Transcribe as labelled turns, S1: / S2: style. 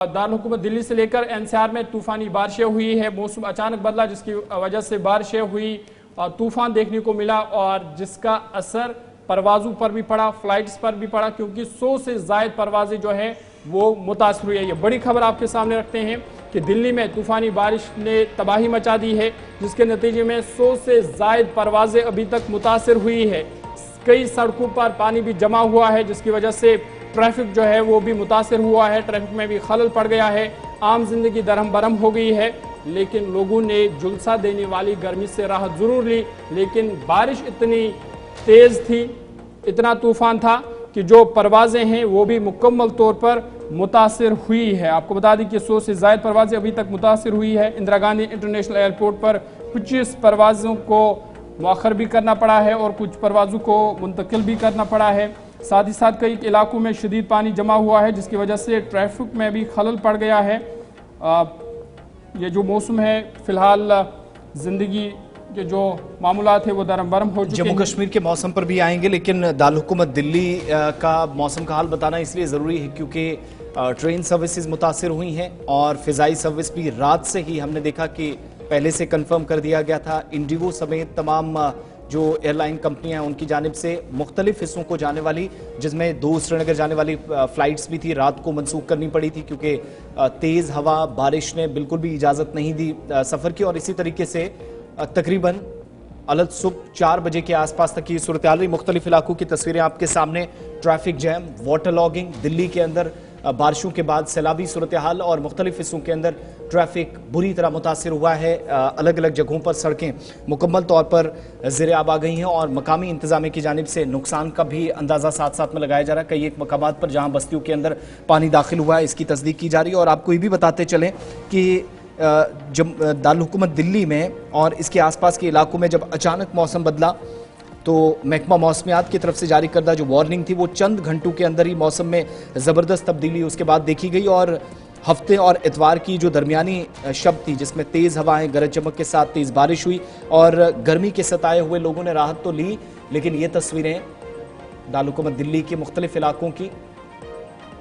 S1: दारुल हुकूमत दिल्ली से लेकर एनसीआर में तूफानी बारिशें हुई है। मौसम अचानक बदला जिसकी वजह से बारिशें हुई और तूफान देखने को मिला और जिसका असर परवाजों पर भी पड़ा, फ्लाइट्स पर भी पड़ा, क्योंकि 100 से ज़ायद परवाजें जो है वो मुतासर हुई है। ये बड़ी खबर आपके सामने रखते हैं कि दिल्ली में तूफानी बारिश ने तबाही मचा दी है, जिसके नतीजे में 100 से ज़ायद परवाजें अभी तक मुतासर हुई है। कई सड़कों पर पानी भी जमा हुआ है, जिसकी वजह से ट्रैफिक जो है वो भी मुतासर हुआ है। ट्रैफिक में भी खलल पड़ गया है, आम जिंदगी दरहम बरहम हो गई है। लेकिन लोगों ने झुलसा देने वाली गर्मी से राहत जरूर ली, लेकिन बारिश इतनी तेज थी, इतना तूफान था कि जो परवाजें हैं वो भी मुकम्मल तौर पर मुतासर हुई है। आपको बता दें कि 100 से ज़ायद परवाजें अभी तक मुतासर हुई है। इंदिरा गांधी इंटरनेशनल एयरपोर्ट पर 25 परवाजों को मौखर भी करना पड़ा है और कुछ परवाजों को मुंतकिल भी करना पड़ा है। साथ ही साथ कई इलाकों में शदीद पानी जमा हुआ है, जिसकी वजह से ट्रैफिक में भी खलल पड़ गया है। ये जो मौसम है फिलहाल जिंदगी के जो मामूलात है वो दरम बरम हो चुके हैं।
S2: जम्मू कश्मीर के मौसम पर भी आएंगे, लेकिन दारुल हुकूमत दिल्ली का मौसम का हाल बताना इसलिए ज़रूरी है क्योंकि ट्रेन सर्विसेज मुतासर हुई हैं और फ़िज़ाई सर्विस भी रात से ही हमने देखा कि पहले से कंफर्म कर दिया गया था। इंडिगो समेत तमाम जो एयरलाइन कंपनियां हैं उनकी जानिब से मुख्तलिफ हिस्सों को जाने वाली, जिसमें 2 श्रीनगर जाने वाली फ़्लाइट्स भी थी, रात को मनसूख करनी पड़ी थी क्योंकि तेज़ हवा बारिश ने बिल्कुल भी इजाज़त नहीं दी सफ़र की। और इसी तरीके से तकरीबन अलग सुबह 4 बजे के आसपास तक की सूरत हाल रही। मुख्तलिफ इलाकों की तस्वीरें आपके सामने, traffic jam, water logging, Delhi के अंदर बारिशों के बाद सैलाबी सूरत हाल और मुख्तलिफ हिस्सों के अंदर ट्रैफिक बुरी तरह मुतासर हुआ है। अलग अलग जगहों पर सड़कें मुकम्मल तौर पर ज़ेर आब आ गई हैं और मकामी इंतजामिया की जानिब से नुकसान का भी अंदाज़ा साथ साथ में लगाया जा रहा है। कई एक मकामात पर जहाँ बस्तियों के अंदर पानी दाखिल हुआ है, इसकी तस्दीक की जा रही है। और आपको ये भी बताते चलें कि दारुल हुकूमत दिल्ली में और इसके आसपास के इलाकों में जब अचानक मौसम बदला तो महकमा मौसमियात की तरफ से जारी करदा जो वार्निंग थी वो चंद घंटों के अंदर ही मौसम में ज़बरदस्त तब्दीली उसके बाद देखी गई। और हफ्ते और इतवार की जो दरमियानी शब थी जिसमें तेज़ हवाएं, गरज चमक के साथ तेज़ बारिश हुई और गर्मी के सताए हुए लोगों ने राहत तो ली, लेकिन ये तस्वीरें दारुल हुकूमत दिल्ली के मुख्तलिफ इलाकों की